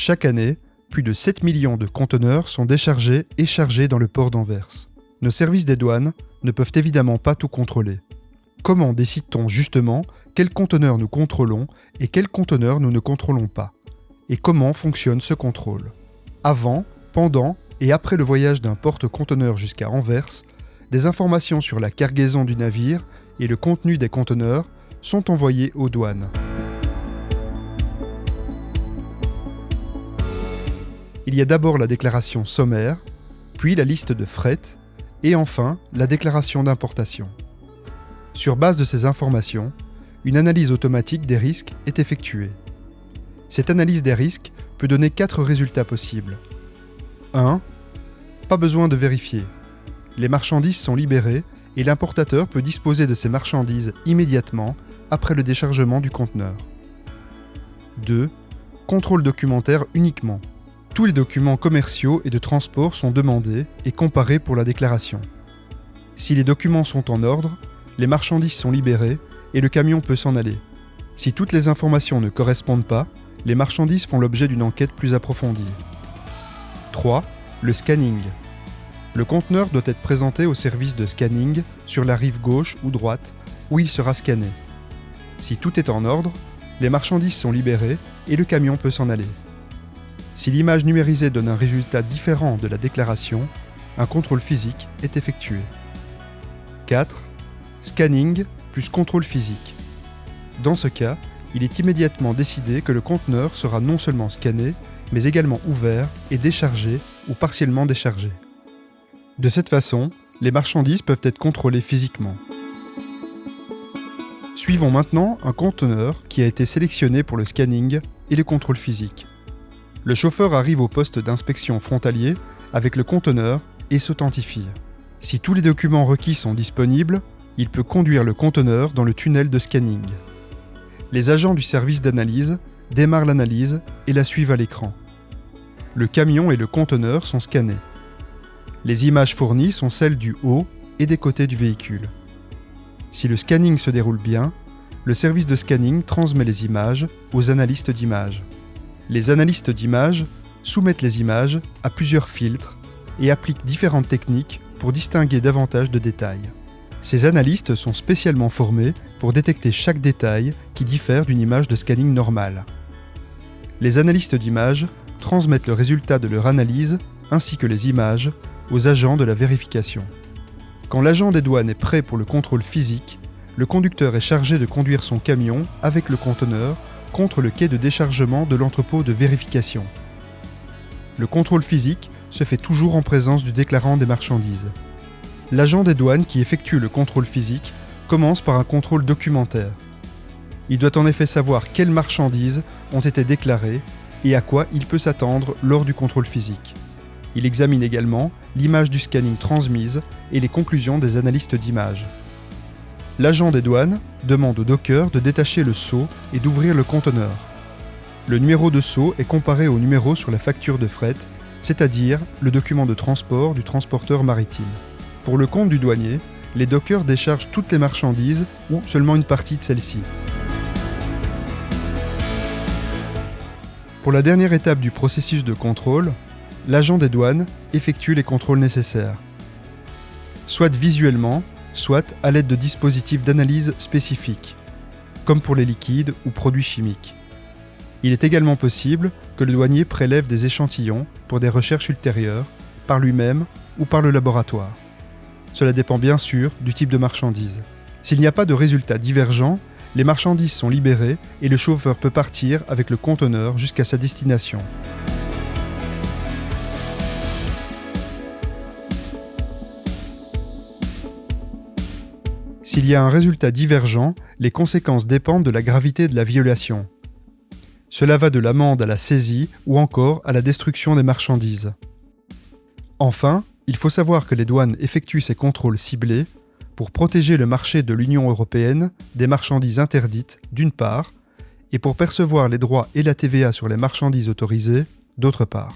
Chaque année, plus de 7 millions de conteneurs sont déchargés et chargés dans le port d'Anvers. Nos services des douanes ne peuvent évidemment pas tout contrôler. Comment décide-t-on justement quels conteneurs nous contrôlons et quels conteneurs nous ne contrôlons pas? Et comment fonctionne ce contrôle? Avant, pendant et après le voyage d'un porte-conteneur jusqu'à Anvers, des informations sur la cargaison du navire et le contenu des conteneurs sont envoyées aux douanes. Il y a d'abord la déclaration sommaire, puis la liste de fret, et enfin la déclaration d'importation. Sur base de ces informations, une analyse automatique des risques est effectuée. Cette analyse des risques peut donner 4 résultats possibles. 1. Pas besoin de vérifier. Les marchandises sont libérées et l'importateur peut disposer de ces marchandises immédiatement après le déchargement du conteneur. 2. Contrôle documentaire uniquement. Tous les documents commerciaux et de transport sont demandés et comparés pour la déclaration. Si les documents sont en ordre, les marchandises sont libérées et le camion peut s'en aller. Si toutes les informations ne correspondent pas, les marchandises font l'objet d'une enquête plus approfondie. 3. Le scanning. Le conteneur doit être présenté au service de scanning sur la rive gauche ou droite où il sera scanné. Si tout est en ordre, les marchandises sont libérées et le camion peut s'en aller. Si l'image numérisée donne un résultat différent de la déclaration, un contrôle physique est effectué. 4. Scanning plus contrôle physique. Dans ce cas, il est immédiatement décidé que le conteneur sera non seulement scanné, mais également ouvert et déchargé ou partiellement déchargé. De cette façon, les marchandises peuvent être contrôlées physiquement. Suivons maintenant un conteneur qui a été sélectionné pour le scanning et le contrôle physique. Le chauffeur arrive au poste d'inspection frontalier avec le conteneur et s'authentifie. Si tous les documents requis sont disponibles, il peut conduire le conteneur dans le tunnel de scanning. Les agents du service d'analyse démarrent l'analyse et la suivent à l'écran. Le camion et le conteneur sont scannés. Les images fournies sont celles du haut et des côtés du véhicule. Si le scanning se déroule bien, le service de scanning transmet les images aux analystes d'images. Les analystes d'images soumettent les images à plusieurs filtres et appliquent différentes techniques pour distinguer davantage de détails. Ces analystes sont spécialement formés pour détecter chaque détail qui diffère d'une image de scanning normale. Les analystes d'images transmettent le résultat de leur analyse ainsi que les images aux agents de la vérification. Quand l'agent des douanes est prêt pour le contrôle physique, le conducteur est chargé de conduire son camion avec le conteneur contre le quai de déchargement de l'entrepôt de vérification. Le contrôle physique se fait toujours en présence du déclarant des marchandises. L'agent des douanes qui effectue le contrôle physique commence par un contrôle documentaire. Il doit en effet savoir quelles marchandises ont été déclarées et à quoi il peut s'attendre lors du contrôle physique. Il examine également l'image du scanning transmise et les conclusions des analystes d'images. L'agent des douanes demande au docker de détacher le seau et d'ouvrir le conteneur. Le numéro de seau est comparé au numéro sur la facture de fret, c'est-à-dire le document de transport du transporteur maritime. Pour le compte du douanier, les dockers déchargent toutes les marchandises ou seulement une partie de celles-ci. Pour la dernière étape du processus de contrôle, l'agent des douanes effectue les contrôles nécessaires, soit visuellement, soit à l'aide de dispositifs d'analyse spécifiques, comme pour les liquides ou produits chimiques. Il est également possible que le douanier prélève des échantillons pour des recherches ultérieures, par lui-même ou par le laboratoire. Cela dépend bien sûr du type de marchandise. S'il n'y a pas de résultat divergent, les marchandises sont libérées et le chauffeur peut partir avec le conteneur jusqu'à sa destination. S'il y a un résultat divergent, les conséquences dépendent de la gravité de la violation. Cela va de l'amende à la saisie ou encore à la destruction des marchandises. Enfin, il faut savoir que les douanes effectuent ces contrôles ciblés pour protéger le marché de l'Union européenne des marchandises interdites, d'une part, et pour percevoir les droits et la TVA sur les marchandises autorisées, d'autre part.